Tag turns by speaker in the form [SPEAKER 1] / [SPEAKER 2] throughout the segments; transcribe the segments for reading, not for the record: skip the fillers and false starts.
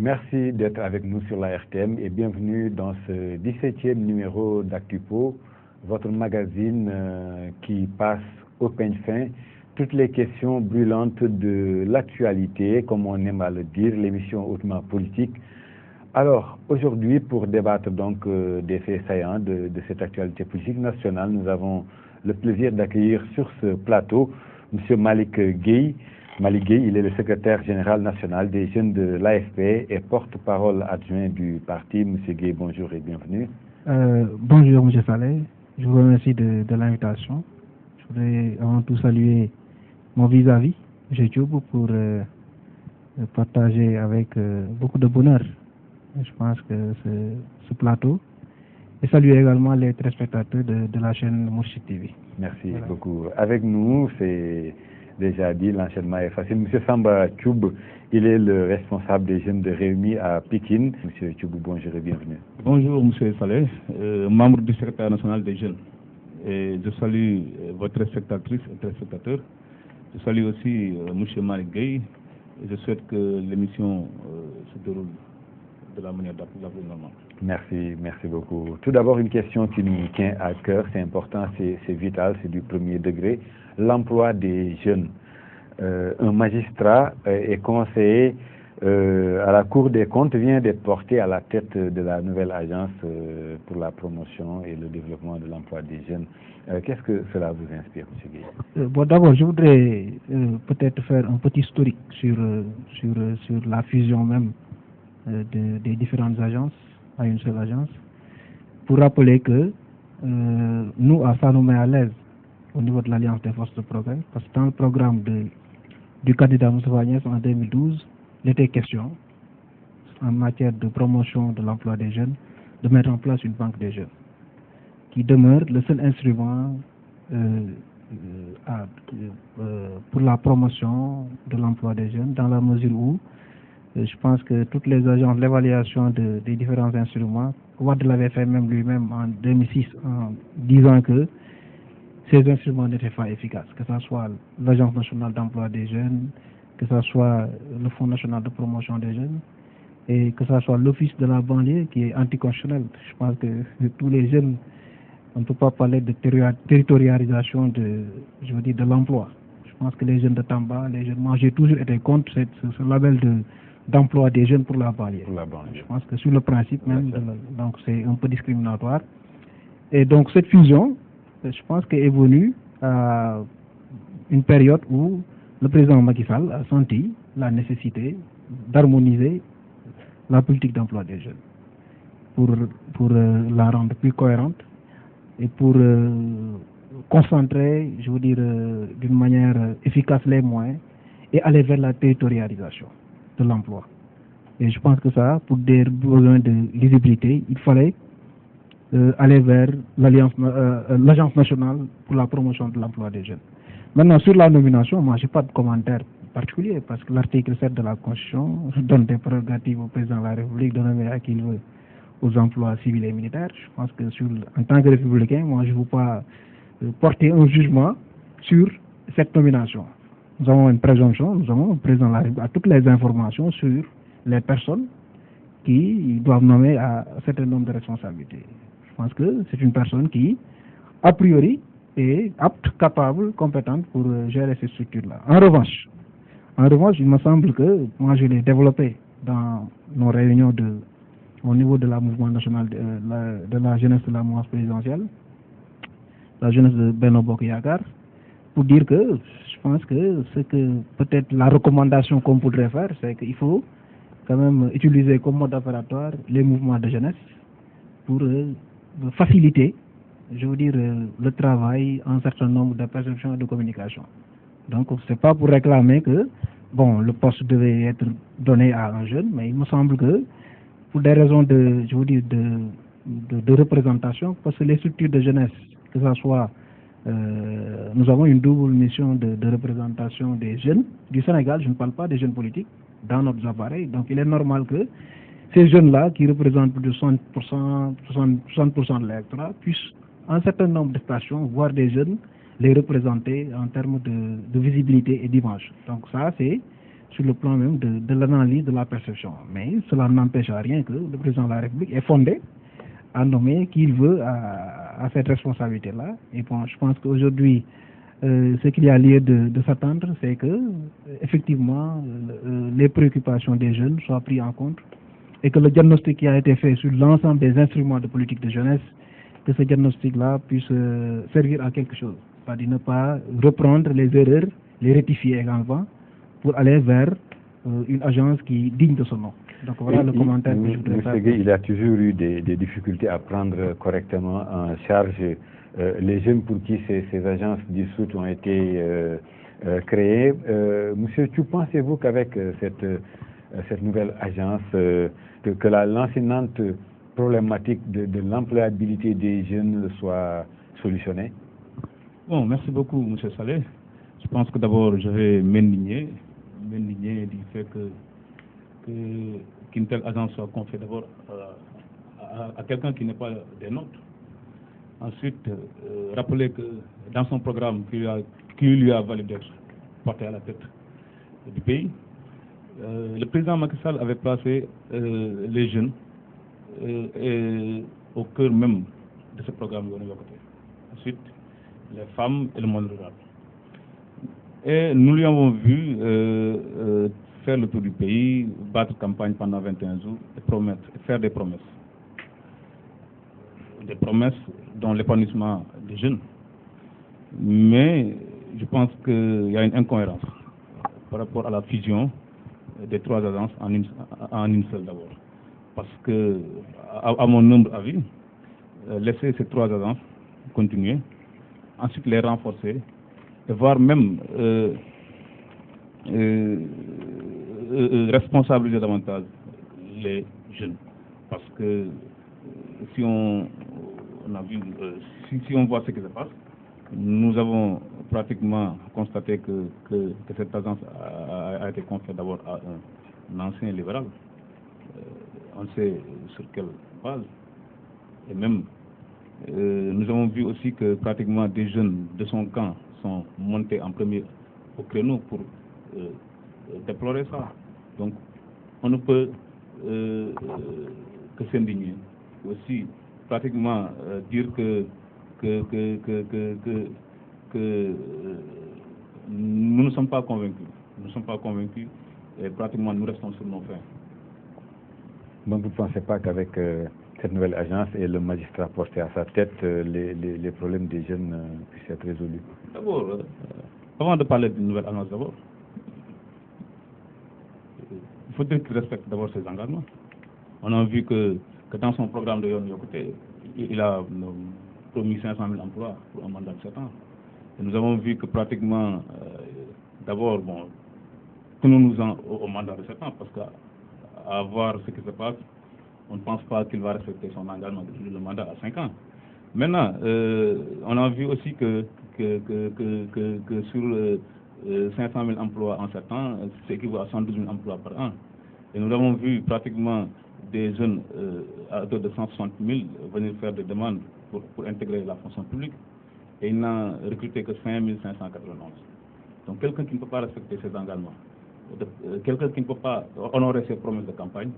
[SPEAKER 1] Merci d'être avec nous sur la RTM et bienvenue dans ce 17e numéro d'Actupo, votre magazine qui passe au peigne fin toutes les questions brûlantes de l'actualité, comme on aime à le dire, l'émission hautement politique. Alors, aujourd'hui, pour débattre donc des faits saillants de cette actualité politique nationale, nous avons le plaisir d'accueillir sur ce plateau M. Malick Gueye. Malick Gueye, il est le secrétaire général national des jeunes de l'AFP et porte-parole adjoint du parti. M. Gueye, bonjour et bienvenue.
[SPEAKER 2] Bonjour M. Saleh, je vous remercie de l'invitation. Je voudrais avant tout saluer mon vis-à-vis, M. Thioub, pour partager avec beaucoup de bonheur, je pense que ce plateau, et saluer également les téléspectateurs de la chaîne Mourchid TV.
[SPEAKER 1] Merci beaucoup. Avec nous, c'est déjà dit, l'enchaînement est facile. M. Samba Thioub, il est le responsable des jeunes de Rewmi à Pikine. M. Thioub, bonjour et bienvenue.
[SPEAKER 3] Bonjour M. Saleh, membre du secrétaire national des jeunes. Et je salue votre spectatrice et téléspectateurs. Je salue aussi M. Malick Gueye et je souhaite que l'émission se déroule de la manière la plus normale.
[SPEAKER 1] Merci beaucoup. Tout d'abord, une question qui nous tient à cœur, c'est important, c'est vital, c'est du premier degré. L'emploi des jeunes. Un magistrat et conseiller à la Cour des comptes vient d'être porté à la tête de la nouvelle agence pour la promotion et le développement de l'emploi des jeunes. Qu'est-ce que cela vous inspire, M. Gueye?
[SPEAKER 2] Bon, d'abord, je voudrais peut-être faire un petit historique sur la fusion même des différentes agences à une seule agence, pour rappeler que nous, ça nous met à l'aise au niveau de l'Alliance des forces de progrès, parce que dans le programme du candidat Moustapha Niasse en 2012, il était question, en matière de promotion de l'emploi des jeunes, de mettre en place une banque des jeunes, qui demeure le seul instrument pour la promotion de l'emploi des jeunes, dans la mesure où je pense que toutes les agences, l'évaluation des différents instruments, Wade l'avait fait même lui-même en 2006 en disant que ces instruments n'étaient pas efficaces, que ce soit l'Agence nationale d'emploi des jeunes, que ce soit le Fonds national de promotion des jeunes, et que ce soit l'Office de la banlieue qui est anticonstitutionnel. Je pense que tous les jeunes, on ne peut pas parler de territorialisation de l'emploi. Je pense que les jeunes de Tamba, les jeunes, moi j'ai toujours été contre ce label d'emploi des jeunes pour la banlieue. Je pense que sur le principe même, donc c'est un peu discriminatoire. Et donc cette fusion, je pense qu'elle est venue à une période où le président Macky Sall a senti la nécessité d'harmoniser la politique d'emploi des jeunes pour la rendre plus cohérente et pour concentrer, d'une manière efficace les moyens et aller vers la territorialisation de l'emploi. Et je pense que ça, pour des besoins de lisibilité, il fallait aller vers l'Agence nationale pour la promotion de l'emploi des jeunes. Maintenant, sur la nomination, moi, je n'ai pas de commentaire particulier parce que l'article 7 de la Constitution donne des prérogatives au président de la République de nommer à qui il veut aux emplois civils et militaires. Je pense que en tant que républicain, moi, je ne veux pas porter un jugement sur cette nomination. Nous avons une présomption, nous avons un président de la République à toutes les informations sur les personnes qui doivent nommer à un certain nombre de responsabilités. Je pense que c'est une personne qui, a priori, est apte, capable, compétente pour gérer ces structures-là. En revanche, il me semble que, moi je l'ai développé dans nos réunions au niveau de la mouvement national de la jeunesse de la mouvance présidentielle, la jeunesse de Benno Bokk Yakaar, pour dire que je pense que ce que peut-être la recommandation qu'on pourrait faire, c'est qu'il faut quand même utiliser comme mode opératoire les mouvements de jeunesse pour faciliter, le travail en un certain nombre de perceptions et de communication. Donc, c'est pas pour réclamer que, le poste devait être donné à un jeune, mais il me semble que, pour des raisons de représentation, parce que les structures de jeunesse, que ce soit, nous avons une double mission de représentation des jeunes du Sénégal, je ne parle pas des jeunes politiques, dans notre appareil. Donc, il est normal que ces jeunes-là, qui représentent plus de 60% de l'électorat, puissent, en un certain nombre de stations, voir des jeunes les représenter en termes de visibilité et d'image. Donc ça, c'est sur le plan même de l'analyse, de la perception. Mais cela n'empêche à rien que le président de la République est fondé à nommer qui il veut à cette responsabilité-là. Et bon, je pense qu'aujourd'hui, ce qu'il y a lieu de s'attendre, c'est que effectivement les préoccupations des jeunes soient prises en compte et que le diagnostic qui a été fait sur l'ensemble des instruments de politique de jeunesse, que ce diagnostic-là puisse servir à quelque chose. C'est-à-dire ne pas reprendre les erreurs, les rectifier également, pour aller vers une agence qui digne de son nom. Donc voilà le commentaire que je voudrais faire.
[SPEAKER 1] Monsieur Gueye, il y a toujours eu des difficultés à prendre correctement en charge les jeunes pour qui ces agences dissoutes ont été créées. Monsieur Thiou, pensez-vous qu'avec cette nouvelle agence, que l'enseignante problématique de l'employabilité des jeunes soit solutionnée?
[SPEAKER 3] Bon, merci beaucoup, M. Saleh. Je pense que d'abord, je vais m'indigner du fait qu'une telle agence soit confiée d'abord à quelqu'un qui n'est pas des nôtres. Ensuite, rappeler que dans son programme qui lui a valu d'être porté à la tête du pays, le président Macky Sall avait placé les jeunes au cœur même de ce programme. Ensuite, les femmes et le monde rural. Et nous lui avons vu faire le tour du pays, battre campagne pendant 21 jours et faire des promesses. Des promesses dont l'épanouissement des jeunes. Mais je pense qu'il y a une incohérence par rapport à la fusion des trois agences en une seule d'abord. Parce que, à mon humble avis, laisser ces trois agences continuer, ensuite les renforcer, et voire même responsabiliser davantage les jeunes. Parce que si on voit ce qui se passe, nous avons pratiquement constaté que cette agence a été confiée d'abord à un ancien libéral. On sait sur quelle base. Et même, nous avons vu aussi que pratiquement des jeunes de son camp sont montés en premier au créneau pour déplorer ça. Donc, on ne peut que s'indigner. Aussi, pratiquement dire que nous ne sommes pas convaincus. Nous ne sommes pas convaincus et pratiquement nous restons sur nos fins.
[SPEAKER 1] Donc vous ne pensez pas qu'avec cette nouvelle agence et le magistrat porté à sa tête, les problèmes des jeunes puissent être résolus?
[SPEAKER 3] D'abord, avant de parler d'une nouvelle agence d'abord, il faut dire qu'il respecte d'abord ses engagements. On a vu que dans son programme de Yon Yokote, il a promis 500 000 emplois pour un mandat de 7 ans. Et nous avons vu que pratiquement, d'abord, bon, tenons-nous-en au mandat de 7 ans, parce qu'à voir ce qui se passe, on ne pense pas qu'il va respecter son engagement de le mandat à 5 ans. Maintenant, on a vu aussi que sur 500 000 emplois en 7 ans, c'est équivaut à 112 000 emplois par an. Et nous avons vu pratiquement des jeunes à hauteur de 160 000 venir faire des demandes pour intégrer la fonction publique. Et il n'a recruté que 5 591. Donc quelqu'un qui ne peut pas respecter ses engagements, quelqu'un qui ne peut pas honorer ses promesses de campagne,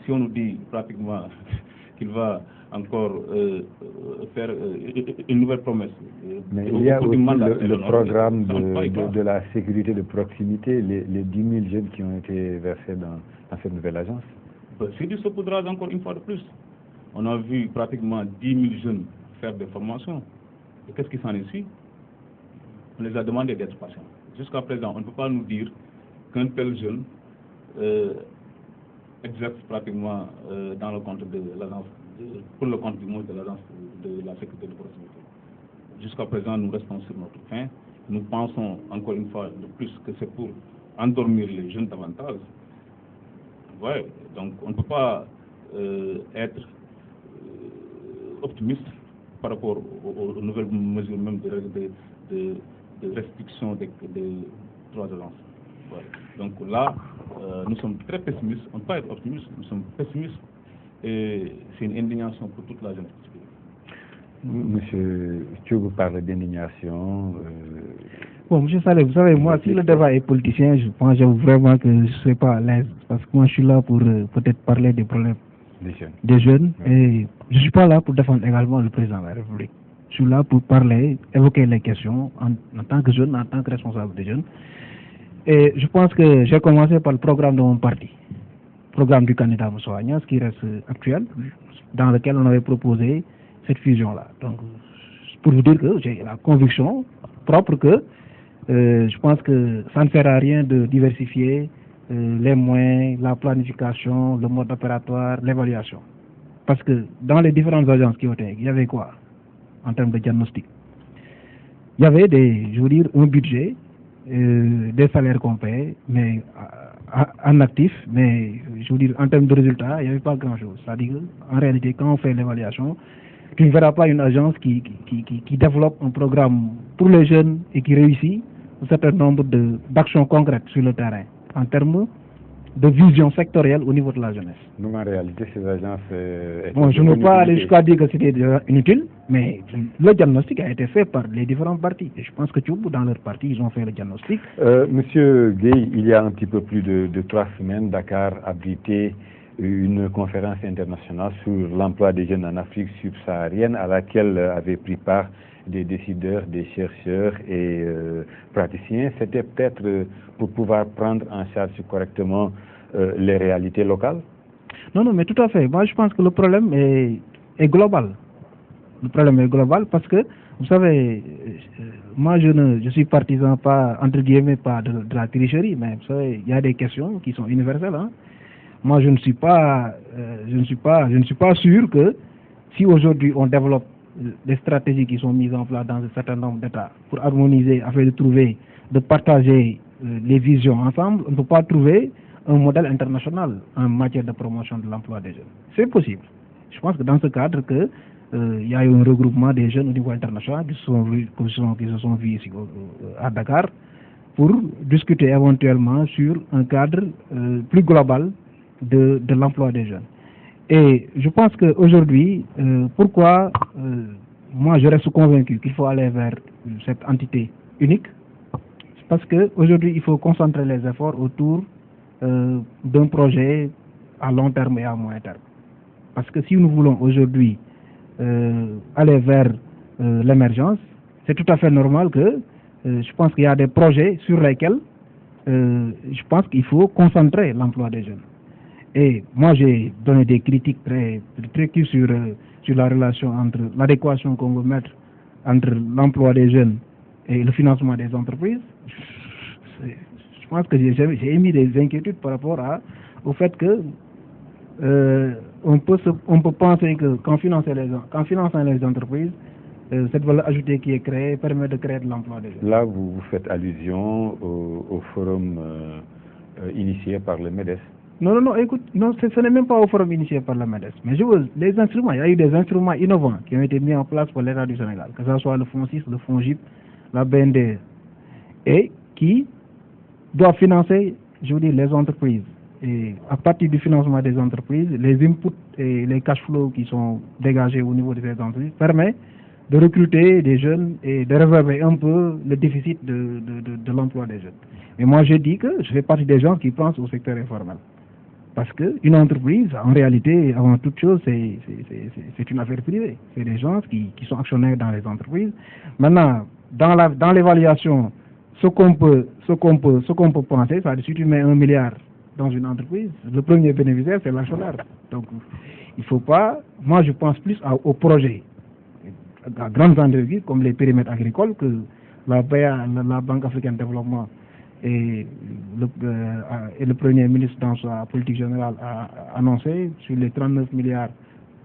[SPEAKER 3] si on nous dit pratiquement qu'il va encore faire une nouvelle promesse.
[SPEAKER 1] Mais il y a aussi le programme de la sécurité de proximité, les 10 000 jeunes qui ont été versés dans cette nouvelle agence.
[SPEAKER 3] C'est du saupoudrage encore une fois de plus. On a vu pratiquement 10 000 jeunes faire des formations. Et qu'est-ce qui s'en est suivi? On les a demandé d'être patients. Jusqu'à présent, on ne peut pas nous dire qu'un tel jeune exerce pratiquement dans le compte de l'agence, pour le compte du monde de l'agence de la sécurité de proximité. Jusqu'à présent, nous restons sur notre faim. Nous pensons encore une fois de plus que c'est pour endormir les jeunes davantage. Ouais, donc on ne peut pas être optimiste par rapport aux nouvelles mesures même de restriction des trois agences. Ouais. Donc là, nous sommes très pessimistes. On ne peut pas être optimistes, nous sommes pessimistes et c'est une indignation pour toute la jeunesse.
[SPEAKER 1] Monsieur Thiou, vous parlez d'indignation.
[SPEAKER 2] Bon, monsieur Saleh, vous savez, moi, si le débat est politicien, je pense vraiment que je ne serai pas à l'aise. Parce que moi, je suis là pour peut-être parler des problèmes des jeunes. Oui. Et je ne suis pas là pour défendre également le président de la République. Je suis là pour parler, évoquer les questions en tant que jeune, en tant que responsable des jeunes. Et je pense que j'ai commencé par le programme de mon parti. Le programme du candidat Moussa Agnès, qui reste actuel, dans lequel on avait proposé cette fusion-là. Donc, pour vous dire que j'ai la conviction propre que je pense que ça ne sert à rien de diversifier les moyens, la planification, le mode opératoire, l'évaluation. Parce que dans les différentes agences qui ont été, il y avait quoi en termes de diagnostic? Il y avait un budget, des salaires qu'on paye, mais en actif, mais en termes de résultats, il n'y avait pas grand-chose. C'est-à-dire qu'en réalité, quand on fait l'évaluation, tu ne verras pas une agence qui développe un programme pour les jeunes et qui réussit un certain nombre d'actions concrètes sur le terrain, en termes de vision sectorielle au niveau de la jeunesse.
[SPEAKER 1] Donc en réalité, ces agences...
[SPEAKER 2] bon, je ne veux pas aller jusqu'à dire que c'était inutile, mais le diagnostic a été fait par les différents partis. Et je pense que dans leur parti, ils ont fait le diagnostic.
[SPEAKER 1] Monsieur Gueye, il y a un petit peu plus de 3 semaines, Dakar abritait une conférence internationale sur l'emploi des jeunes en Afrique subsaharienne à laquelle avaient pris part des décideurs, des chercheurs et praticiens. C'était peut-être pour pouvoir prendre en charge correctement les réalités locales?
[SPEAKER 2] Non, mais tout à fait. Moi, je pense que le problème est global. Le problème est global parce que, vous savez, moi, je suis partisan pas, entre guillemets, pas de la tricherie, mais vous savez, il y a des questions qui sont universelles. Hein. Moi, je ne suis pas sûr que si aujourd'hui on développe des stratégies qui sont mises en place dans un certain nombre d'États pour harmoniser, afin de partager les visions ensemble, on ne peut pas trouver un modèle international en matière de promotion de l'emploi des jeunes. C'est possible. Je pense que dans ce cadre il y a eu un regroupement des jeunes au niveau international qui se sont vus ici à Dakar pour discuter éventuellement sur un cadre plus global de l'emploi des jeunes. Et je pense qu'aujourd'hui, pourquoi moi je reste convaincu qu'il faut aller vers cette entité unique, c'est parce qu'aujourd'hui il faut concentrer les efforts autour d'un projet à long terme et à moyen terme. Parce que si nous voulons aujourd'hui aller vers l'émergence, c'est tout à fait normal que je pense qu'il y a des projets sur lesquels je pense qu'il faut concentrer l'emploi des jeunes. Et moi, j'ai donné des critiques très critiques sur la relation entre l'adéquation qu'on veut mettre entre l'emploi des jeunes et le financement des entreprises. Je pense que j'ai émis des inquiétudes par rapport au fait que on peut penser que qu'en finançant les entreprises, cette valeur ajoutée qui est créée permet de créer de l'emploi des jeunes.
[SPEAKER 1] Là, vous faites allusion au forum initié par le MEDES.
[SPEAKER 2] Non, écoute, ce n'est même pas au forum initié par la MEDES. Mais les instruments, il y a eu des instruments innovants qui ont été mis en place par l'État du Sénégal, que ce soit le Fonds 6, le Fonds GIP, la BND, et qui doivent financer, les entreprises. Et à partir du financement des entreprises, les inputs et les cash flows qui sont dégagés au niveau de ces entreprises permettent de recruter des jeunes et de réserver un peu le déficit de l'emploi des jeunes. Et moi, je dis que je fais partie des gens qui pensent au secteur informel. Parce qu'une entreprise, en réalité, avant toute chose, c'est une affaire privée. C'est des gens qui sont actionnaires dans les entreprises. Maintenant, dans l'évaluation, ce qu'on peut penser, c'est-à-dire si tu mets 1 milliard dans une entreprise, le premier bénéficiaire, c'est l'actionnaire. Donc, il ne faut pas... Moi, je pense plus aux projets à grandes envergures, comme les périmètres agricoles, que la BA, la Banque africaine de développement, et le Premier ministre dans sa politique générale a annoncé sur les 39 milliards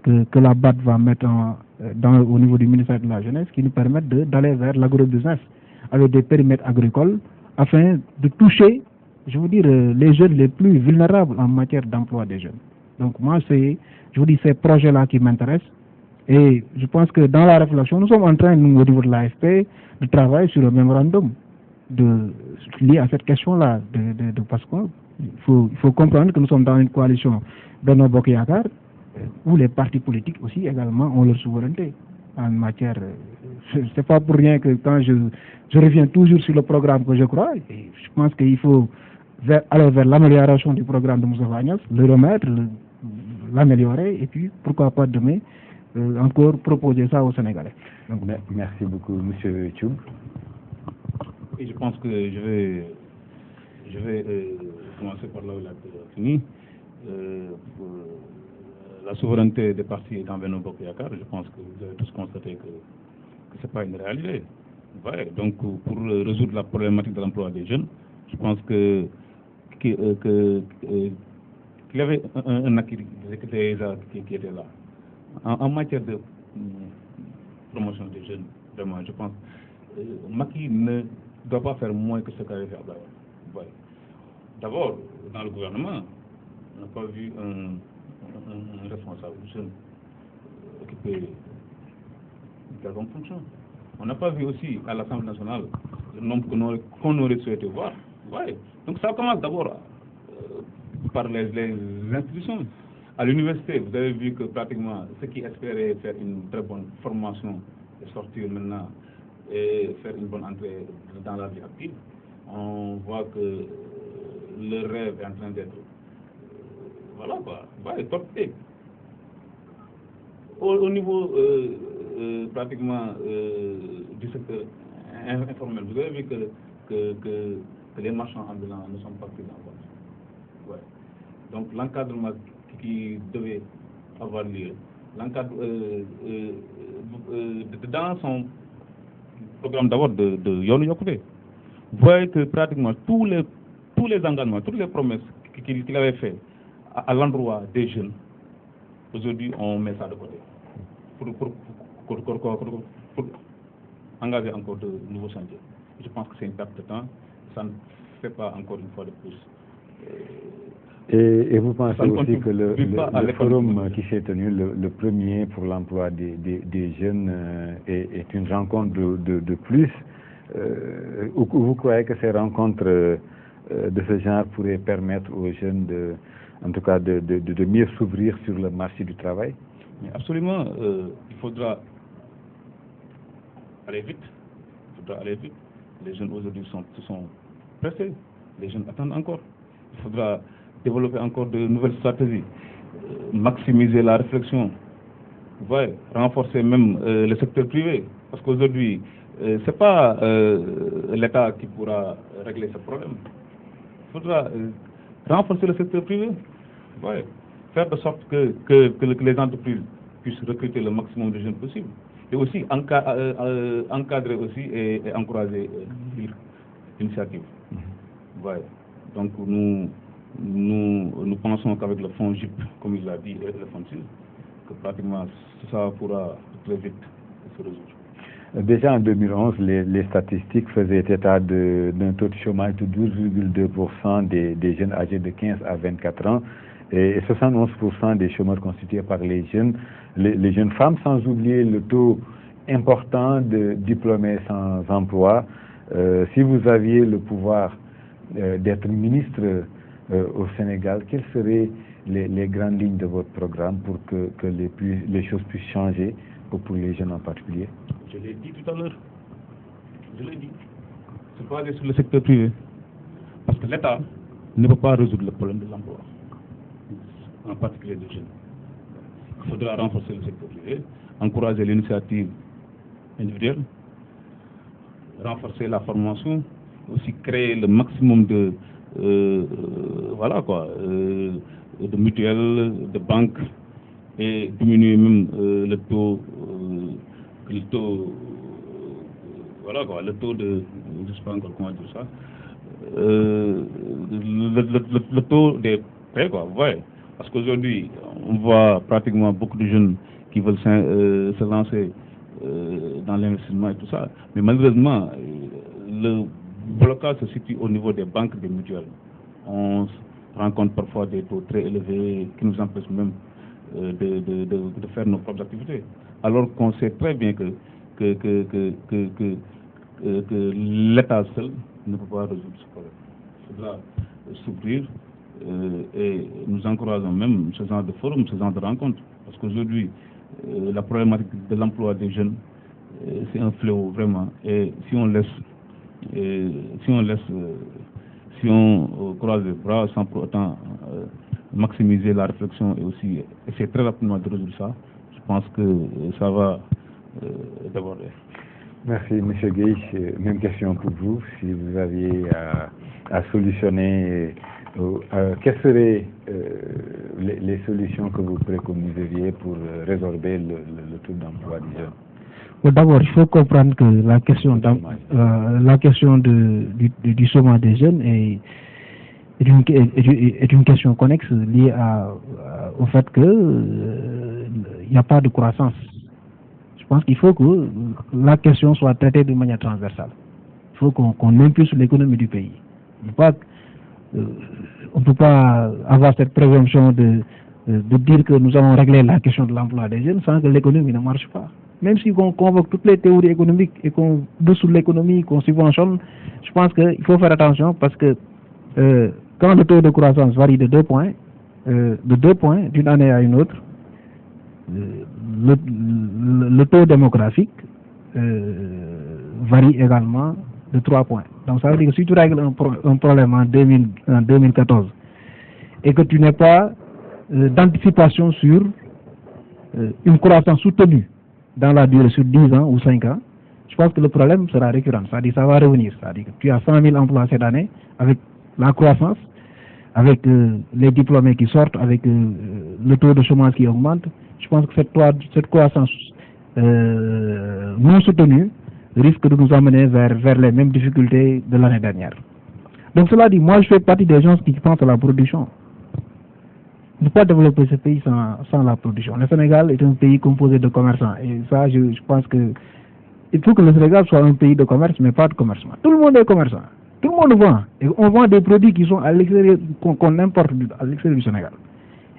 [SPEAKER 2] que la BAD va mettre au niveau du ministère de la Jeunesse, qui nous permettent d'aller vers l'agrobusiness avec des périmètres agricoles afin de toucher, les jeunes les plus vulnérables en matière d'emploi des jeunes. Donc moi, ces projets-là qui m'intéressent. Et je pense que dans la réflexion, nous sommes en train, nous, au niveau de l'AFP, de travailler sur un mémorandum lié à cette question-là, parce qu'il faut comprendre que nous sommes dans une coalition Benno Bokk Yakaar, où les partis politiques aussi également ont leur souveraineté. en matière. C'est pas pour rien que quand je reviens toujours sur le programme que je crois, et je pense qu'il faut aller vers l'amélioration du programme de Moussa Agnès, le remettre, l'améliorer, et puis pourquoi pas demain encore proposer ça aux Sénégalais.
[SPEAKER 1] Donc, merci beaucoup, Monsieur Thioub.
[SPEAKER 3] Et je pense que je vais commencer par là où il a fini. La souveraineté des partis dans Benno Bokk Yakaar, je pense que vous avez tous constaté que ce n'est pas une réalité. Ouais, donc, pour résoudre la problématique de l'emploi des jeunes, je pense qu'il y avait un acquis qui était là. En matière de promotion des jeunes, vraiment, je pense que Macky ne doit pas faire moins que ce qu'avait fait Abdoulaye Wade. Ouais. D'abord, dans le gouvernement, on n'a pas vu un responsable jeune occuper une quelconque fonction. On n'a pas vu aussi à l'Assemblée nationale le nombre qu'on aurait souhaité voir. Ouais. Donc ça commence d'abord par les institutions. À l'université, vous avez vu que pratiquement ceux qui espéraient faire une très bonne formation et sortir maintenant et faire une bonne entrée dans la vie active, on voit que le rêve est en train d'être torpillé. Au niveau pratiquement du secteur informel, vous avez vu que les marchands ambulants ne sont pas pris en compte. Ouais. Donc l'encadrement qui devait avoir lieu, dans son programme d'abord de Yoonu Yokkute, vous voyez que pratiquement tous les engagements, toutes les promesses qu'il avait fait à l'endroit des jeunes, aujourd'hui on met ça de côté pour engager encore de nouveaux chantiers. Je pense que c'est une perte de temps, ça ne fait pas encore une fois de plus.
[SPEAKER 1] Et vous pensez aussi que le forum qui s'est tenu, le premier pour l'emploi des jeunes, est une rencontre de plus vous croyez que ces rencontres de ce genre pourraient permettre aux jeunes en tout cas de mieux s'ouvrir sur le marché du travail?
[SPEAKER 3] Mais absolument, il faudra aller vite. Les jeunes aujourd'hui se sont pressés. Les jeunes attendent encore. Il faudra développer encore de nouvelles stratégies, maximiser la réflexion, renforcer même le secteur privé. Parce qu'aujourd'hui, ce n'est pas l'État qui pourra régler ce problème. Il faudra renforcer le secteur privé, faire de sorte que les entreprises puissent recruter le maximum de jeunes possible. Et aussi encadrer aussi et encourager l'initiative. Donc nous pensons qu'avec le fonds JIP, comme il l'a dit, et le fonds CIS, que pratiquement ça pourra très vite se résoudre.
[SPEAKER 1] Déjà en 2011, les statistiques faisaient état d'un taux de chômage de 12,2% des jeunes âgés de 15 à 24 ans et 71% des chômeurs constitués par les jeunes femmes, sans oublier le taux important de diplômés sans emploi. Si vous aviez le pouvoir d'être ministre au Sénégal, quelles seraient les grandes lignes de votre programme pour que les choses puissent changer pour les jeunes en particulier?
[SPEAKER 3] Je l'ai dit tout à l'heure. C'est basé sur le secteur privé. Parce que l'État ne peut pas résoudre le problème de l'emploi, en particulier des jeunes. Il faudra renforcer le secteur privé, encourager l'initiative individuelle, renforcer la formation, aussi créer le maximum de mutuelles, de banques et diminuer même le taux de, je ne sais pas encore comment dire ça, le taux des prêts, parce qu'aujourd'hui, on voit pratiquement beaucoup de jeunes qui veulent se lancer dans l'investissement et tout ça, mais malheureusement, le blocage se situe au niveau des banques, des mutuelles. On rencontre parfois des taux très élevés qui nous empêchent même de faire nos propres activités. Alors qu'on sait très bien que l'État seul ne peut pas résoudre ce problème. Il faudra s'ouvrir et nous encourageons même ce genre de forum, ce genre de rencontres. Parce qu'aujourd'hui, la problématique de l'emploi des jeunes, c'est un fléau vraiment. Et si on croise les bras sans pour autant maximiser la réflexion et aussi essayer très rapidement de résoudre ça, je pense que ça va déborder.
[SPEAKER 1] Merci, M. Gueye. Même question pour vous. Si vous aviez à solutionner, quelles seraient les solutions que vous préconiseriez pour résorber le taux d'emploi des jeunes?
[SPEAKER 2] D'abord, il faut comprendre que la question du chômage des jeunes est une question connexe liée au fait qu'il n'y a pas de croissance. Je pense qu'il faut que la question soit traitée de manière transversale. Il faut qu'on impulse l'économie du pays. On ne peut pas avoir cette présomption de dire que nous allons régler la question de l'emploi des jeunes sans que l'économie ne marche pas. Même si on convoque toutes les théories économiques et qu'on dessous l'économie, qu'on subventionne, je pense qu'il faut faire attention parce que quand le taux de croissance varie de 2 points d'une année à une autre, le taux démographique varie également de 3 points. Donc ça veut dire que si tu règles un problème en 2014 et que tu n'as pas d'anticipation sur une croissance soutenue dans la durée sur 10 ans ou 5 ans, je pense que le problème sera récurrent. C'est-à-dire que ça va revenir. C'est-à-dire que tu as 100 000 emplois cette année avec la croissance, avec les diplômés qui sortent, avec le taux de chômage qui augmente. Je pense que cette croissance non soutenue risque de nous amener vers les mêmes difficultés de l'année dernière. Donc cela dit, moi je fais partie des gens qui pensent à la production. On ne peut pas développer ce pays sans la production. Le Sénégal est un pays composé de commerçants. Et ça, je pense que il faut que le Sénégal soit un pays de commerce, mais pas de commerçant. Tout le monde est commerçant. Tout le monde vend. Et on vend des produits qui sont à l'extérieur, qu'on importe à l'extérieur du Sénégal.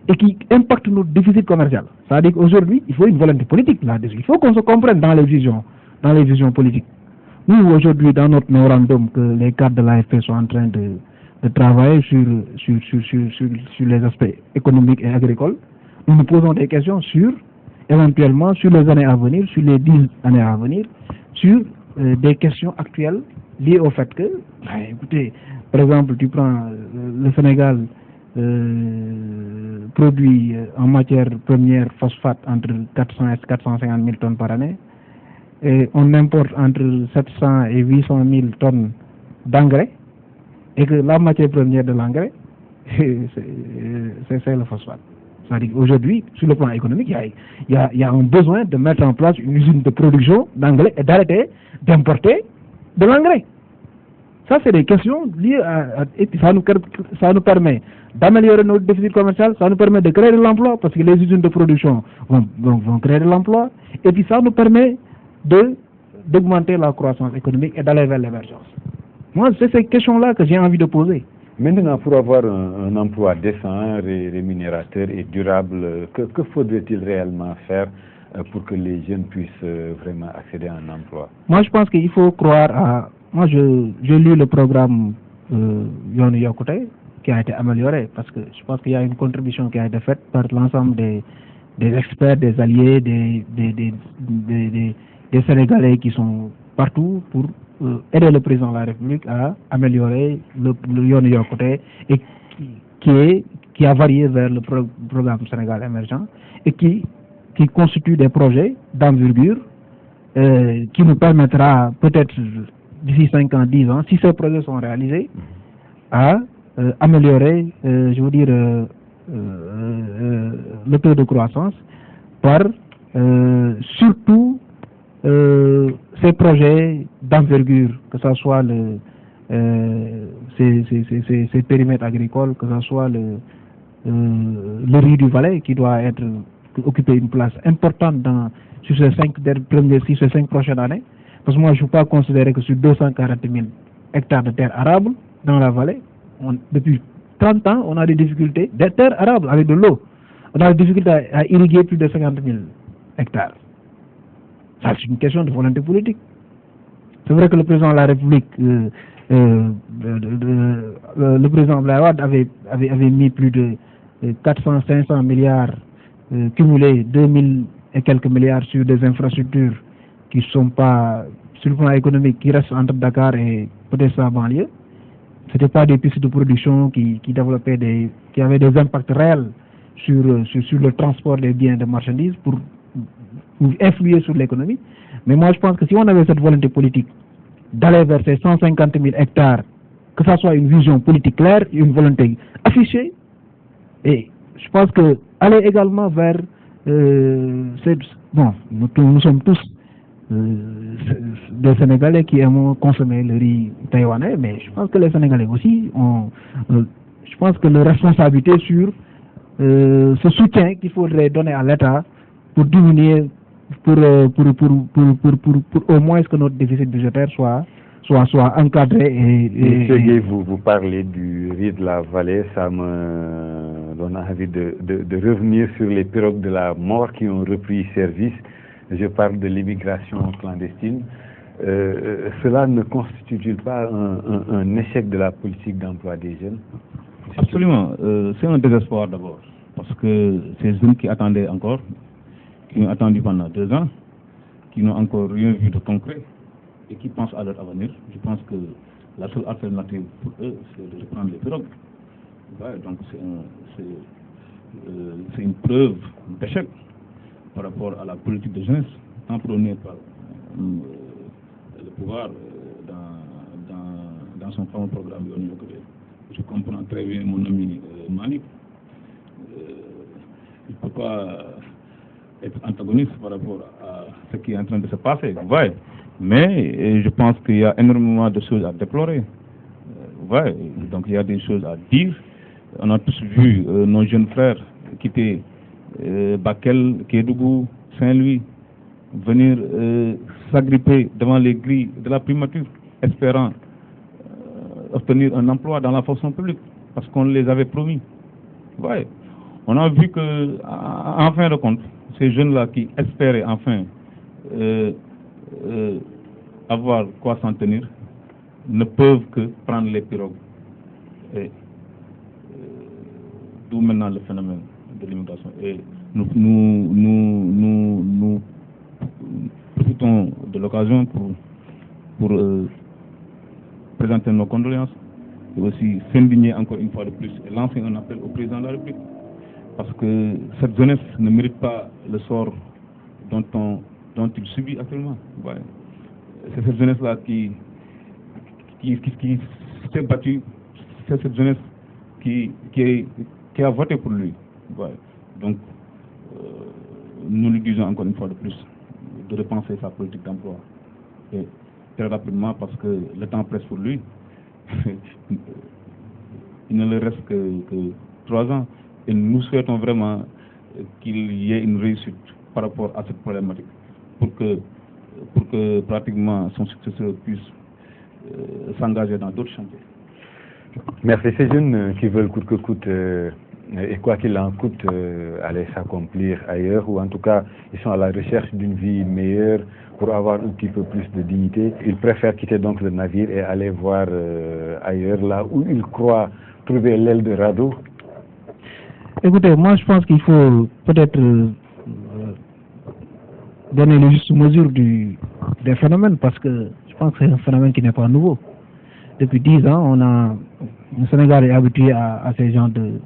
[SPEAKER 2] Et qui impactent notre déficit commercial. C'est-à-dire qu'aujourd'hui, il faut une volonté politique là-dessus. Il faut qu'on se comprenne dans les visions politiques. Nous, aujourd'hui, dans notre mémorandum, que les cadres de l'AFP sont en train de travailler sur les aspects économiques et agricoles, nous nous posons des questions éventuellement sur les années à venir, sur les 10 années à venir, sur des questions actuelles liées au fait que, écoutez, par exemple, tu prends le Sénégal produit en matière première phosphate entre 400 et 450 000 tonnes par année, et on importe entre 700 et 800 000 tonnes d'engrais, et que la matière première de l'engrais, c'est le phosphate. C'est-à-dire qu'aujourd'hui, sur le plan économique, il y a un besoin de mettre en place une usine de production d'engrais et d'arrêter d'importer de l'engrais. Ça, c'est des questions liées et ça nous permet d'améliorer notre déficit commercial, ça nous permet de créer de l'emploi, parce que les usines de production vont créer de l'emploi, et puis ça nous permet d'augmenter la croissance économique et d'aller vers l'émergence. Moi, c'est ces questions-là que j'ai envie de poser.
[SPEAKER 1] Maintenant, pour avoir un emploi décent, rémunérateur et durable, que faudrait-il réellement faire pour que les jeunes puissent vraiment accéder à un emploi?
[SPEAKER 2] Moi, je pense qu'il faut croire à... Moi, j'ai lu le programme Yoonu Yokkute qui a été amélioré, parce que je pense qu'il y a une contribution qui a été faite par l'ensemble des experts, des alliés, des Sénégalais qui sont partout pour aider le président de la République à améliorer le Yoonu Yokkute et qui a varié vers le programme Sénégal émergent et qui constitue des projets d'envergure qui nous permettra peut-être d'ici 5 ans, 10 ans, si ces projets sont réalisés, à améliorer, je veux dire, le taux de croissance par surtout ces projets d'envergure, que ce soit ces périmètres agricoles, que ce soit le riz du Valais qui doit occuper une place importante sur ces 5 prochaines années. Parce que moi, je ne peux pas considérer que sur 240 000 hectares de terres arables dans la vallée, depuis 30 ans, on a des difficultés, des terres arables avec de l'eau. On a des difficultés à irriguer plus de 50 000 hectares. Ça, c'est une question de volonté politique. C'est vrai que le président de la République, le président Abdoulaye Wade avait mis plus de 400-500 milliards cumulés et quelques milliards sur des infrastructures qui ne sont pas, sur le plan économique, qui restent entre Dakar et peut-être sa banlieue. Ce n'étaient pas des pistes de production qui développaient qui avaient des impacts réels sur le transport des biens et des marchandises pour influer sur l'économie. Mais moi, je pense que si on avait cette volonté politique d'aller vers ces 150 000 hectares, que ça soit une vision politique claire, une volonté affichée, et je pense que aller également vers nous sommes tous des Sénégalais qui aiment consommer le riz taïwanais, mais je pense que les Sénégalais aussi je pense que leur responsabilité sur ce soutien qu'il faudrait donner à l'État pour diminuer, pour au moins que notre déficit budgétaire soit encadré.
[SPEAKER 1] Monsieur Gueye, vous parlez du riz de la vallée, ça me donne envie de revenir sur les pirogues de la mort qui ont repris service. Je parle de l'immigration clandestine. Cela ne constitue-t-il pas un échec de la politique d'emploi des jeunes?
[SPEAKER 3] Absolument. C'est un désespoir d'abord, parce que ces jeunes qui attendaient encore, qui ont attendu pendant 2 ans, qui n'ont encore rien vu de concret et qui pensent à leur avenir, je pense que la seule alternative pour eux, c'est de reprendre les pirogues. Ouais, donc c'est une preuve d'échec par rapport à la politique de jeunesse, tant prônée par le pouvoir dans son fameux programme. Je comprends très bien mon ami Malik. Il ne peut pas être antagoniste par rapport à ce qui est en train de se passer. Ouais. Mais je pense qu'il y a énormément de choses à déplorer. Ouais. Donc il y a des choses à dire. On a tous vu nos jeunes frères quitter Bakel, Kédougou, Saint-Louis, venir s'agripper devant les grilles de la primature, espérant obtenir un emploi dans la fonction publique, parce qu'on les avait promis. Ouais. On a vu que, en fin de compte, ces jeunes-là qui espéraient enfin avoir quoi s'en tenir, ne peuvent que prendre les pirogues. D'où maintenant le phénomène de l'immigration. Et nous profitons de l'occasion pour présenter nos condoléances et aussi s'indigner encore une fois de plus et lancer un appel au président de la République. Parce que cette jeunesse ne mérite pas le sort dont il subit actuellement. Ouais. C'est cette jeunesse-là qui s'est battue, c'est cette jeunesse qui a voté pour lui. Ouais. Donc, nous lui disons encore une fois de plus de repenser sa politique d'emploi. Et très rapidement, parce que le temps presse pour lui. Il ne lui reste que 3 ans. Et nous souhaitons vraiment qu'il y ait une réussite par rapport à cette problématique, pour que pratiquement son successeur puisse s'engager dans d'autres chantiers.
[SPEAKER 1] Merci. Ces jeunes qui veulent coûte que coûte, et quoi qu'il en coûte, aller s'accomplir ailleurs, ou en tout cas, ils sont à la recherche d'une vie meilleure pour avoir un petit peu plus de dignité. Ils préfèrent quitter donc le navire et aller voir ailleurs, là où ils croient trouver l'Eldorado.
[SPEAKER 2] Écoutez, moi je pense qu'il faut peut-être donner les justes mesures des phénomènes, parce que je pense que c'est un phénomène qui n'est pas nouveau. Depuis 10 ans, le Sénégal est habitué à ces genres de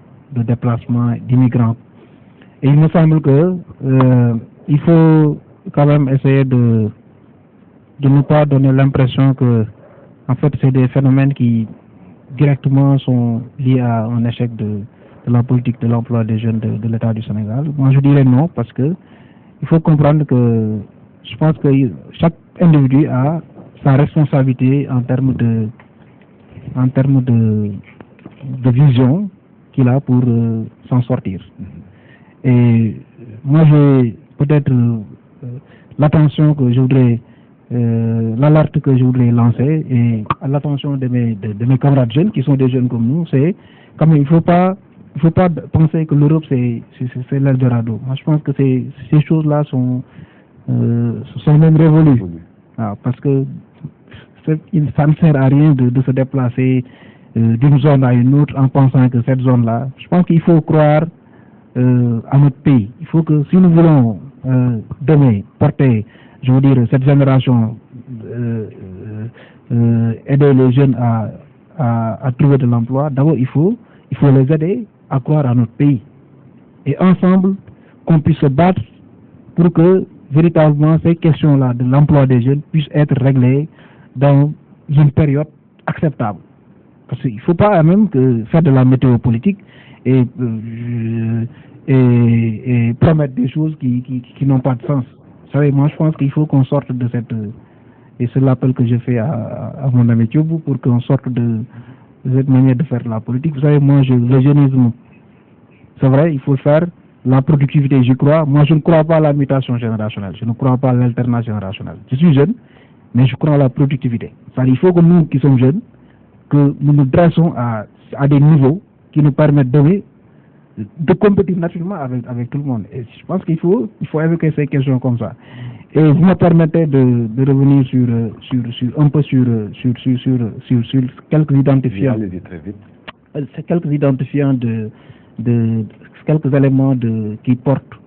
[SPEAKER 2] déplacements d'immigrants. Et il me semble que il faut quand même essayer de ne pas donner l'impression que, en fait, c'est des phénomènes qui directement sont liés à un échec de la politique de l'emploi des jeunes de l'État du Sénégal. Moi, je dirais non, parce que il faut comprendre que je pense que chaque individu a sa responsabilité en termes de vision qu'il a pour s'en sortir. Et moi, j'ai peut-être l'attention que je voudrais, l'alerte que je voudrais lancer, et à l'attention de mes camarades jeunes qui sont des jeunes comme nous, c'est quand même, il faut pas penser que l'Europe c'est l'Eldorado. Moi, je pense que ces choses-là sont même révolues. Parce que ça ne sert à rien de se déplacer d'une zone à une autre en pensant que cette zone-là, je pense qu'il faut croire à notre pays. Il faut que, si nous voulons demain porter, je veux dire, cette génération, aider les jeunes à trouver de l'emploi, d'abord il faut les aider à croire à notre pays. Et ensemble, qu'on puisse se battre pour que véritablement ces questions-là de l'emploi des jeunes puissent être réglées dans une période acceptable. Parce qu'il ne faut pas même que faire de la météo politique et promettre des choses qui n'ont pas de sens. Vous savez, moi je pense qu'il faut qu'on sorte de cette... Et c'est l'appel que je fais à mon ami Thioubou pour qu'on sorte de cette manière de faire de la politique. Vous savez, moi, le jeunisme, c'est vrai, il faut faire la productivité, j'y crois. Moi, je ne crois pas à la mutation générationnelle, je ne crois pas à l'alternance générationnelle. Je suis jeune, mais je crois à la productivité. C'est-à-dire, il faut que nous qui sommes jeunes, que nous nous dressons à des niveaux qui nous permettent de compétir naturellement avec tout le monde. Et je pense qu'il faut évoquer ces questions comme ça. Et vous me permettez de revenir sur quelques identifiants.
[SPEAKER 1] Allez-y très vite.
[SPEAKER 2] C'est quelques identifiants de quelques éléments qui portent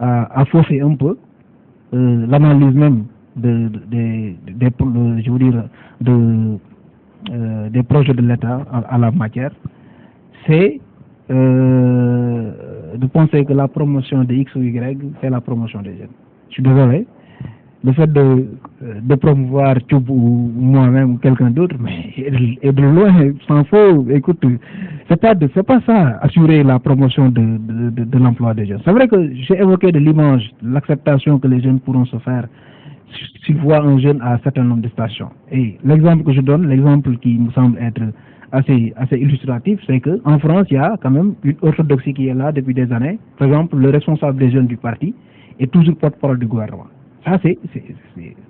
[SPEAKER 2] à fausser un peu l'analyse même des projets de l'État à la matière. C'est de penser que la promotion de X ou Y, c'est la promotion des jeunes. Je suis désolé. Le fait de promouvoir Thioub ou moi-même ou quelqu'un d'autre, mais et de loin, s'en faut. Écoute, c'est pas ça, assurer la promotion de l'emploi des jeunes. C'est vrai que j'ai évoqué de l'image, l'acceptation que les jeunes pourront se faire s'ils voient un jeune à un certain nombre de stations. Et l'exemple que je donne, l'exemple qui me semble être assez illustratif, c'est qu'en France, il y a quand même une orthodoxie qui est là depuis des années. Par exemple, le responsable des jeunes du parti est toujours porte-parole du gouvernement. Ça, c'est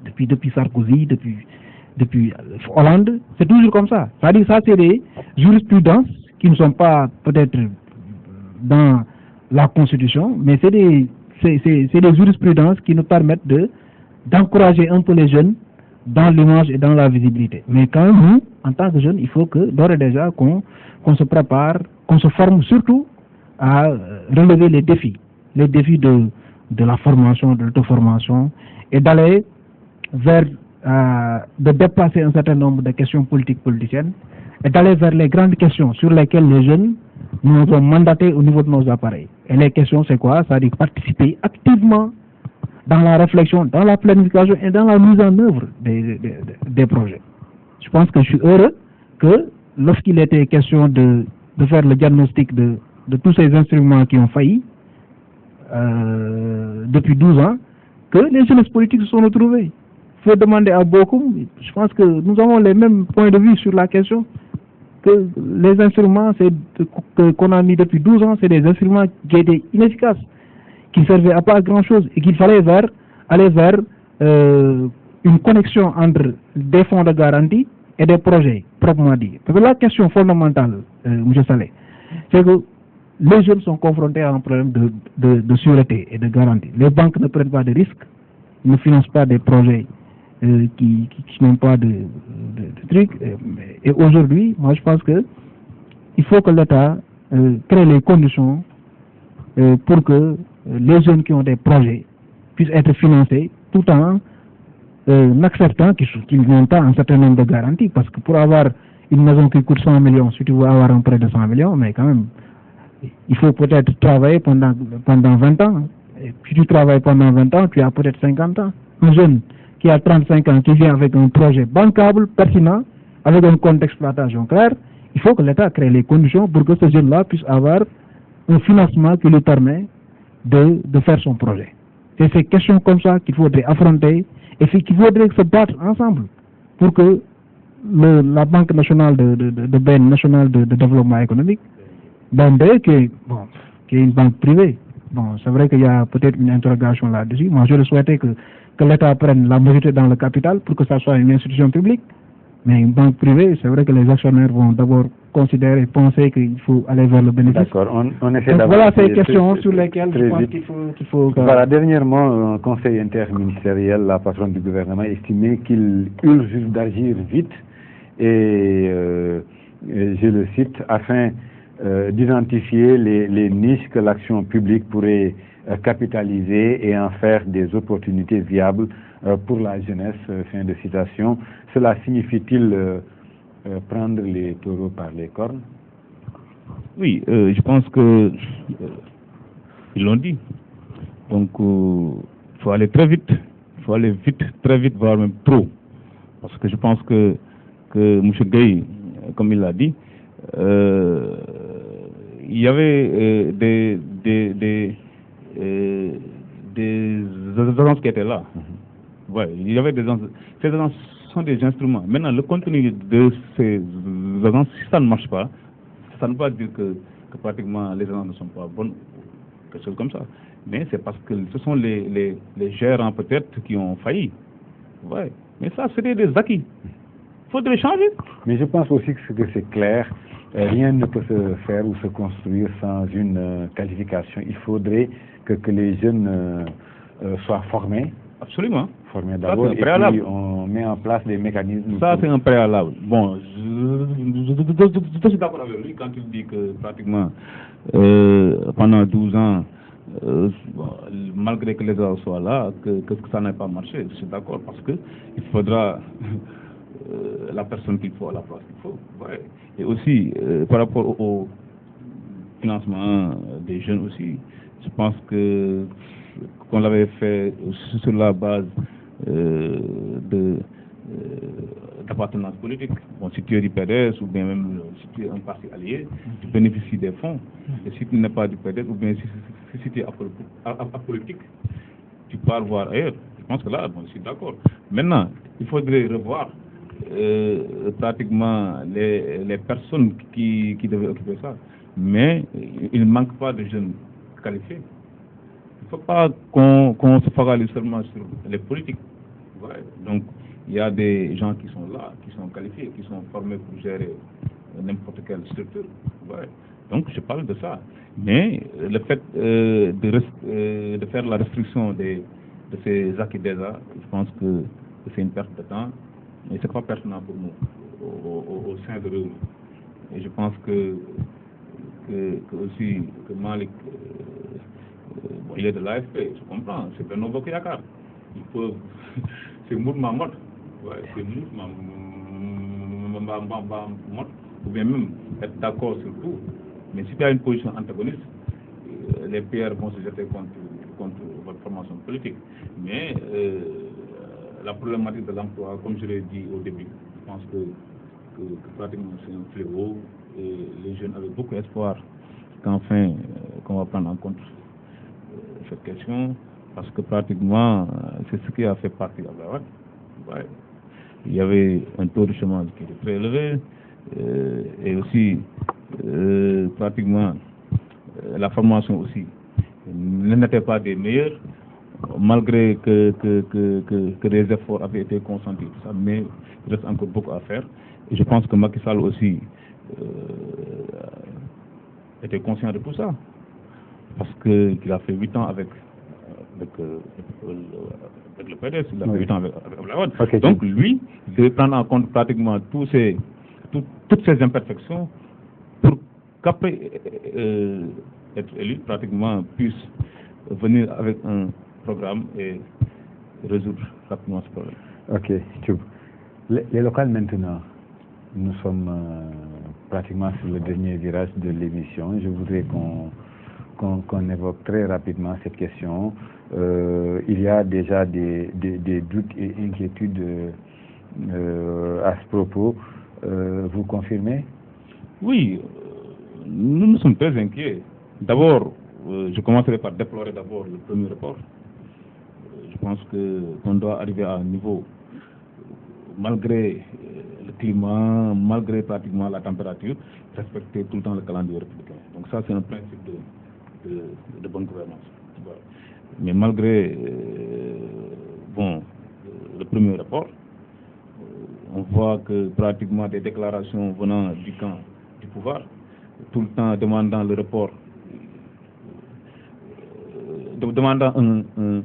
[SPEAKER 2] depuis Sarkozy, depuis Hollande, c'est toujours comme ça. C'est-à-dire, ça, c'est des jurisprudences qui ne sont pas peut-être dans la Constitution, mais c'est des jurisprudences qui nous permettent d'encourager un peu les jeunes dans l'image et dans la visibilité. Mais quand même, nous, en tant que jeunes, il faut que, d'ores et déjà, qu'on se prépare, qu'on se forme surtout à relever les défis de la formation, de l'auto-formation, et d'aller vers, de déplacer un certain nombre de questions politiciennes, et d'aller vers les grandes questions sur lesquelles les jeunes nous ont mandatés au niveau de nos appareils. Et les questions, c'est quoi? C'est-à-dire participer activement dans la réflexion, dans la planification et dans la mise en œuvre des projets. Je pense que je suis heureux que lorsqu'il était question de faire le diagnostic de tous ces instruments qui ont failli depuis 12 ans, que les jeunesses politiques se sont retrouvées. Il faut demander à beaucoup, je pense que nous avons les mêmes points de vue sur la question, que les instruments qu'on a mis depuis 12 ans, c'est des instruments qui étaient inefficaces, qui ne servaient à pas grand-chose et qu'il fallait aller vers une connexion entre des fonds de garantie et des projets, proprement dit. Parce que la question fondamentale, M. Saleh, c'est que les jeunes sont confrontés à un problème de sûreté et de garantie. Les banques ne prennent pas de risques, ne financent pas des projets qui n'ont pas de trucs. Et aujourd'hui, moi je pense que il faut que l'État crée les conditions pour que les jeunes qui ont des projets puissent être financés tout en acceptant qu'ils n'ont pas un certain nombre de garanties. Parce que pour avoir une maison qui coûte 100 millions, si tu veux avoir un prêt de 100 millions, mais quand même, il faut peut-être travailler pendant 20 ans. Et si tu travailles pendant 20 ans, tu as peut-être 50 ans. Un jeune qui a 35 ans, qui vient avec un projet bancable, pertinent, avec un compte d'exploitation clair, il faut que l'État crée les conditions pour que ce jeune-là puisse avoir un financement qui lui permet de faire son projet. C'est ces questions comme ça qu'il faudrait affronter et qu'il faudrait se battre ensemble pour que la Banque nationale nationale de développement économique, BND, qui est une banque privée. Bon, c'est vrai qu'il y a peut-être une interrogation là-dessus. Moi, je souhaitais que l'État prenne la majorité dans le capital pour que ça soit une institution publique. Mais une banque privée, c'est vrai que les actionnaires vont d'abord considérer, penser qu'il faut aller vers le bénéfice.
[SPEAKER 1] D'accord, on essaie
[SPEAKER 2] d'avoir... Voilà ces questions sur lesquelles je pense qu'il faut...
[SPEAKER 1] Voilà, dernièrement, un conseil interministériel, la patronne du gouvernement, a estimé qu'il urge d'agir vite et je le cite, afin d'identifier les niches que l'action publique pourrait capitaliser et en faire des opportunités viables pour la jeunesse. Fin de citation. Cela signifie-t-il prendre les taureaux par les cornes?
[SPEAKER 3] Oui, je pense que ils l'ont dit. Donc, il faut aller très vite. Il faut aller vite, très vite, voire même trop. Parce que je pense que M. Gueye, comme il l'a dit, il y avait des agences qui étaient là. Ouais, il y avait des agences. Ces agences sont des instruments. Maintenant, le contenu de ces agences, si ça ne marche pas, ça ne veut pas dire que pratiquement les agences ne sont pas bonnes, quelque chose comme ça. Mais c'est parce que ce sont les gérants peut-être qui ont failli. Ouais. Mais ça, c'était des acquis. Il faudrait changer.
[SPEAKER 1] Mais je pense aussi que c'est clair. Rien ne peut se faire ou se construire sans une qualification. Il faudrait que les jeunes soient formés.
[SPEAKER 3] Absolument.
[SPEAKER 1] Formés d'abord, et puis on met en place des mécanismes.
[SPEAKER 3] Ça, c'est un préalable. Bon, je suis d'accord avec lui quand il dit que pratiquement pendant 12 ans, malgré que les gens soient là, que ça n'a pas marché. Je suis d'accord parce que il faudra la personne qu'il faut à la place qu'il faut. Ouais. Et aussi, par rapport au financement des jeunes aussi, je pense qu'on l'avait fait sur la base d'appartenance politique. Bon, si tu es du PDS ou bien même si tu es un parti allié, tu bénéficies des fonds. Et si tu n'es pas du PDS ou bien si tu es apolitique, tu pars voir ailleurs. Je pense que là, bon, je suis d'accord. Maintenant, il faudrait revoir pratiquement les personnes qui devaient occuper ça. Mais il ne manque pas de jeunes qualifiés. Il ne faut pas qu'on se focalise seulement sur les politiques. Ouais. Donc, il y a des gens qui sont là, qui sont qualifiés, qui sont formés pour gérer n'importe quelle structure. Ouais. Donc, je parle de ça. Mais le fait de faire la restriction de ces acquis déjà, je pense que c'est une perte de temps. Et ce n'est pas pertinent pour nous, au sein de l'Union. Et je pense que aussi, que Malik, bon, il est de l'AFP, je comprends, c'est Benno Bokk Yakaar. Ils peuvent, c'est mouvement mode, ouais, c'est mouvement mode, ou bien même être d'accord sur tout. Mais si tu as une position antagoniste, les PR vont se jeter contre votre formation politique. Mais la problématique de l'emploi, comme je l'ai dit au début, je pense que pratiquement c'est un fléau et les jeunes avaient beaucoup d'espoir qu'enfin qu'on va prendre en compte cette question parce que pratiquement c'est ce qui a fait partir Abdoulaye Wade. Ouais. Il y avait un taux de chômage qui était très élevé et aussi pratiquement la formation aussi n'était pas des meilleures malgré que des efforts avaient été consentis, tout ça, mais il reste encore beaucoup à faire. Et je pense que Macky Sall aussi était conscient de tout ça, parce qu'il a fait 8 ans avec le PDS, il a fait 8 ans avec Abdoulaye Wade. Okay. Donc lui, il devait prendre en compte pratiquement toutes ces imperfections pour qu'après être élu, pratiquement puisse venir avec un programme et résoudre rapidement ce problème.
[SPEAKER 1] Ok, Thioub. Les locales maintenant, nous sommes pratiquement sur le dernier virage de l'émission. Je voudrais qu'on évoque très rapidement cette question. Il y a déjà des doutes et inquiétudes à ce propos. Vous confirmez?
[SPEAKER 3] Oui, nous sommes très inquiets. D'abord, je commencerai par déplorer d'abord le premier report. Je pense qu'on doit arriver à un niveau, malgré le climat, malgré pratiquement la température, respecter tout le temps le calendrier républicain. Donc ça, c'est un principe de bonne gouvernance. Voilà. Mais malgré le premier rapport, on voit que pratiquement des déclarations venant du camp du pouvoir, tout le temps demandant le report, demandant un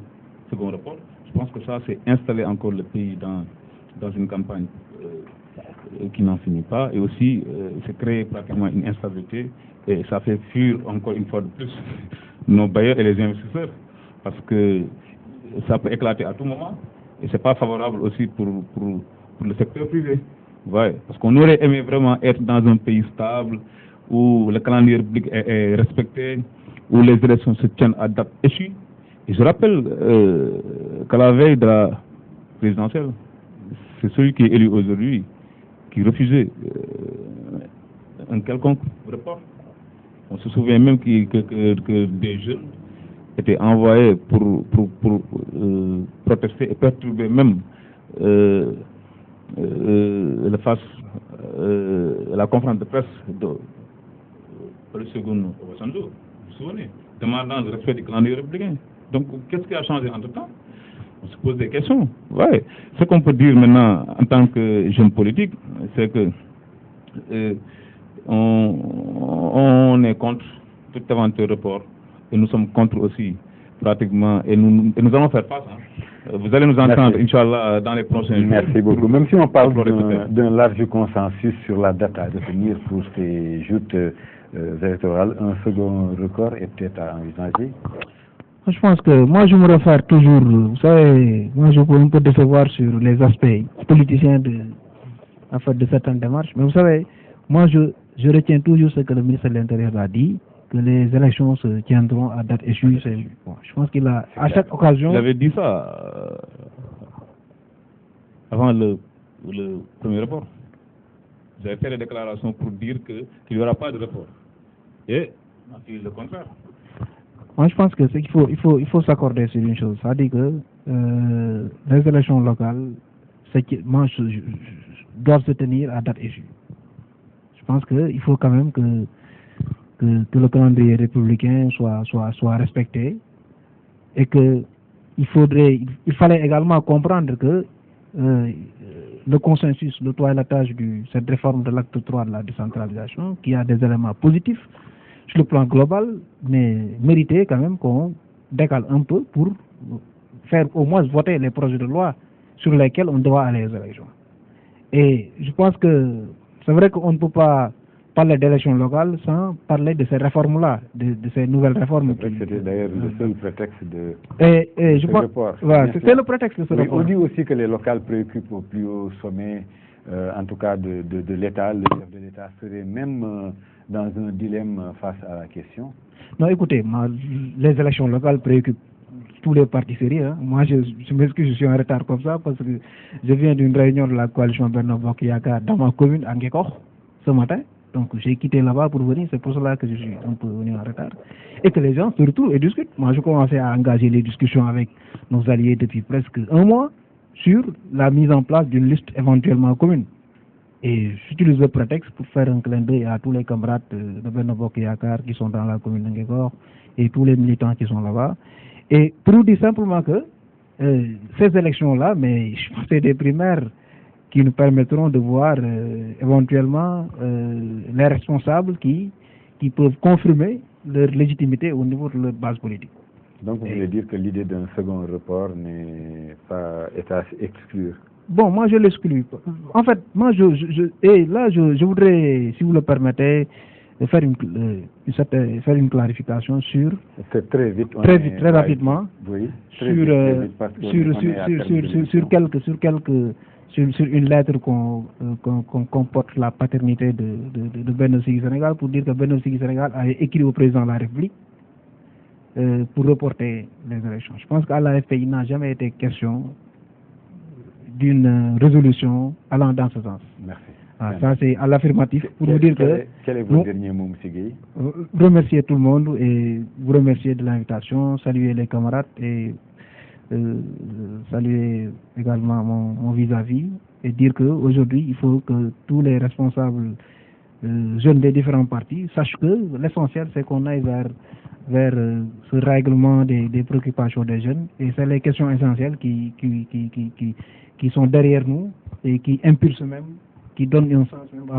[SPEAKER 3] second rapport. Je pense que ça, c'est installer encore le pays dans une campagne qui n'en finit pas, et aussi c'est créer pratiquement une instabilité, et ça fait fuir encore une fois de plus nos bailleurs et les investisseurs, parce que ça peut éclater à tout moment, et c'est pas favorable aussi pour le secteur privé. Ouais, parce qu'on aurait aimé vraiment être dans un pays stable, où le calendrier république est respecté, où les élections se tiennent à date échue. Et je rappelle qu'à la veille de la présidentielle, c'est celui qui est élu aujourd'hui qui refusait un quelconque report. On se souvient même que des jeunes étaient envoyés pour protester et perturber même la conférence de presse de Olusegun Obasanjo, vous vous souvenez, demandant le respect du calendrier républicain. Donc, qu'est-ce qui a changé entre-temps? On se pose des questions. Ouais. Ce qu'on peut dire maintenant en tant que jeune politique, c'est que on est contre tout éventuel report, et nous sommes contre aussi pratiquement, et nous allons faire face. Vous allez nous entendre, Inch'Allah, dans les prochains jours.
[SPEAKER 1] Merci beaucoup. Même si on parle d'un large consensus sur la date à retenir pour ces joutes électorales, un second record est peut-être à envisager.
[SPEAKER 2] Je pense que moi je me réfère toujours, vous savez, moi je peux un peu décevoir sur les aspects politiciens de certaines démarches, mais vous savez, moi je retiens toujours ce que le ministre de l'Intérieur a dit, que les élections se tiendront à date échue. Bon, je pense qu'il a, à chaque occasion...
[SPEAKER 3] Il avait dit ça avant le premier report. Vous avez fait des déclarations pour dire qu'il n'y aura pas de report. Et on a fait le contraire.
[SPEAKER 2] Moi, je pense que c'est qu'il faut s'accorder sur une chose. C'est-à-dire que les élections locales doivent se tenir à date échue. Je pense qu'il faut quand même que le calendrier républicain soit respecté, et que il fallait également comprendre que le consensus, le toilettage de cette réforme de l'acte 3 de la décentralisation, qui a des éléments positifs sur le plan global, mais méritait quand même qu'on décale un peu pour faire au moins voter les projets de loi sur lesquels on doit aller aux élections. Et je pense que c'est vrai qu'on ne peut pas parler d'élections locales sans parler de ces réformes-là, de ces nouvelles réformes.
[SPEAKER 1] C'était d'ailleurs le seul prétexte de
[SPEAKER 2] je pense,
[SPEAKER 1] report.
[SPEAKER 2] Voilà, c'est le prétexte de ce report.
[SPEAKER 1] On dit aussi que les locales préoccupent au plus haut sommet, en tout cas de l'État. Le chef de l'État serait même dans un dilemme face à la question.
[SPEAKER 2] Non, écoutez, les élections locales préoccupent tous les partis sérieux. Hein. Moi, je m'excuse, je suis en retard comme ça, parce que je viens d'une réunion de la coalition Benno Bokk Yakaar dans ma commune, à Ngekokh, ce matin. Donc j'ai quitté là-bas pour venir, c'est pour cela que je suis un peu venu en retard. Et que les gens surtout discutent. Moi je commençais à engager les discussions avec nos alliés depuis presque un mois sur la mise en place d'une liste éventuellement commune. Et j'utilise le prétexte pour faire un clin d'œil à tous les camarades de Benno Bokk Yakaar qui sont dans la commune de Ngekokh et tous les militants qui sont là-bas. Et pour vous dire simplement que ces élections-là, mais je pense que c'est des primaires qui nous permettront de voir éventuellement les responsables qui peuvent confirmer leur légitimité au niveau de leur base politique.
[SPEAKER 1] Donc vous voulez dire que l'idée d'un second report n'est pas à exclure?
[SPEAKER 2] Bon, moi je l'exclus. En fait, moi je voudrais, si vous le permettez, faire une clarification sur
[SPEAKER 1] très vite,
[SPEAKER 2] très rapidement,
[SPEAKER 1] oui,
[SPEAKER 2] sur une lettre qu'on comporte la paternité de Benno Siggil Sénégal, pour dire que Benno Siggil Sénégal a écrit au président de la République pour reporter les élections. Je pense qu'à l'AFP, il n'a jamais été question d'une résolution allant dans ce sens.
[SPEAKER 1] Merci.
[SPEAKER 2] Ça c'est à l'affirmatif pour vous dire que...
[SPEAKER 1] Quel est votre dernier mot, M. Gueye?
[SPEAKER 2] Remercier tout le monde et vous remercier de l'invitation, saluer les camarades et saluer également mon vis-à-vis et dire qu'aujourd'hui il faut que tous les responsables jeunes des différents partis sachent que l'essentiel c'est qu'on aille vers ce règlement des préoccupations des jeunes, et c'est les questions essentielles qui sont derrière nous et qui impulsent même, qui donnent un sens même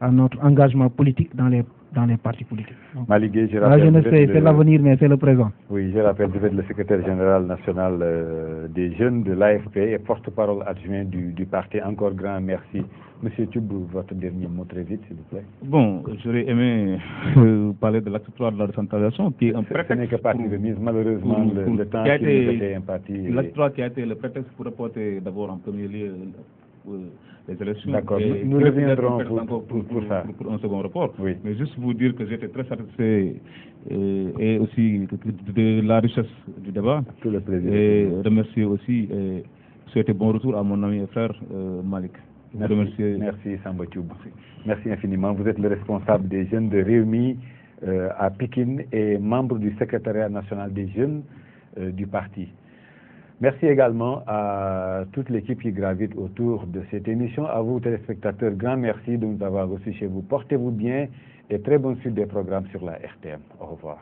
[SPEAKER 2] à notre engagement politique dans les dans les partis politiques.
[SPEAKER 1] Malick Gueye, je
[SPEAKER 2] La
[SPEAKER 1] rappelle,
[SPEAKER 2] jeunesse, c'est l'avenir, mais c'est le présent.
[SPEAKER 1] Oui, je rappelle, vous êtes le secrétaire général national des jeunes de l'AFP et porte-parole adjoint du parti. Encore grand merci. Monsieur Thioub, votre dernier mot très vite, s'il vous plaît.
[SPEAKER 3] Bon, j'aurais aimé parler de l'acte 3 de la décentralisation, qui est un prétexte.
[SPEAKER 1] Ce n'est que partie remise, malheureusement, le temps qui nous était imparti.
[SPEAKER 3] L'acte 3 qui a été le prétexte pour reporter d'abord en premier lieu les élections.
[SPEAKER 1] D'accord, nous reviendrons pour ça.
[SPEAKER 3] Pour un second report.
[SPEAKER 1] Oui.
[SPEAKER 3] Mais juste vous dire que j'étais très satisfait et aussi de la richesse du débat.
[SPEAKER 1] Tout le plaisir.
[SPEAKER 3] Et remercier aussi et souhaiter bon retour à mon ami et frère Malick.
[SPEAKER 1] Merci Samba Thioub. Merci infiniment. Vous êtes le responsable des jeunes de Rewmi à Pikine et membre du secrétariat national des jeunes du parti. Merci également à toute l'équipe qui gravite autour de cette émission. À vous, téléspectateurs, grand merci de nous avoir reçus chez vous. Portez-vous bien et très bonne suite des programmes sur la RTM. Au revoir.